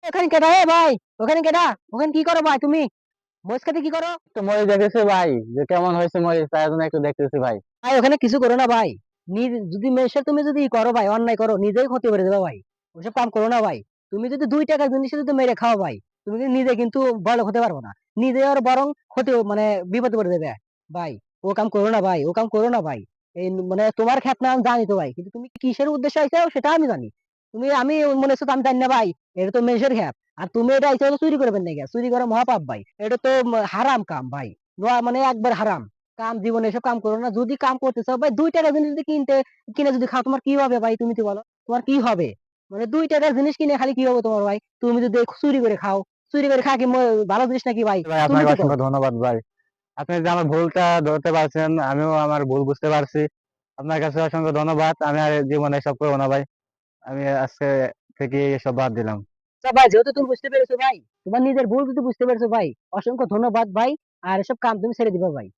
ওখানে কেডা হে ভাই? ওখানে কেডা? ওখানে কি করো ভাই তুমি? মরিচ খেতে কি করো? তো মরিচ দেখেছি ভাই, যে কেমন হয়েছে মরিচ তার জন্য একটু দেখতেছি ভাই। ভাই ওখানে কিছু করো না ভাই। যদি মেশে তুমি যদি ই করো ভাই, অন্যায় করো, নিজেই ক্ষতি করে দেবে ভাই। ওসব কাম করো না ভাই। তুমি যদি 2 টাকার জিনিস যদি মেরে খাও ভাই, তুমি কিন্তু নিজে কিন্তু বড়লোক হতে পারবো না। নিজে আর বরং ক্ষতি মানে বিপদে করে দেবে ভাই। ও কাম করো না ভাই, ও কাম করো না ভাই। এই মানে তোমার ক্ষেত না আমি জানি তো ভাই, কিন্তু তুমি কিসের উদ্দেশ্যে আইছো সেটা আমি জানি। আমি মনে হচ্ছে তো আমি জানি না ভাই। এটা তো মেষের ক্ষেত। আর তুমি এটা আইছো তো চুরি করবেন নাকি? চুরি করা মহাপাপ ভাই। এটা তো হারাম কাম ভাই। মানে একবার হারাম কাম। জীবনে এসব কাম করো না। যদি কাম করতে চাও ভাই, 2 টাকার জিনিস যদি কিনে যদি খাও, তোমার কি হবে ভাই? তুমি তো বলো তোমার কি হবে? মানে 2 টাকার জিনিস কিনে খালি কি হবে তোমার ভাই? তুমি যদি চুরি করে খাও, চুরি করে খা কি ভালো জিনিস নাকি ভাই? ভাই তুমি আপনাকে তো কও। অসংখ্য ধন্যবাদ ভাই। আপনি যে আমার ভুলটা ধরতে পারছেন, আমিও আমার ভুল বুঝতে পারছি। আপনার কাছে অসংখ্য ধন্যবাদ। আমি আর জীবনে এসব করবো না ভাই। আমি আজকে থেকে এসব বাদ দিলাম। আচ্ছা ভাই, যেহেতু তুমি বুঝতে পেরেছো ভাই, তোমার নিজের ভুল যদি বুঝতে পেরেছো ভাই, অসংখ্য ধন্যবাদ ভাই। আর এসব কাম তুমি ছেড়ে দিবা ভাই।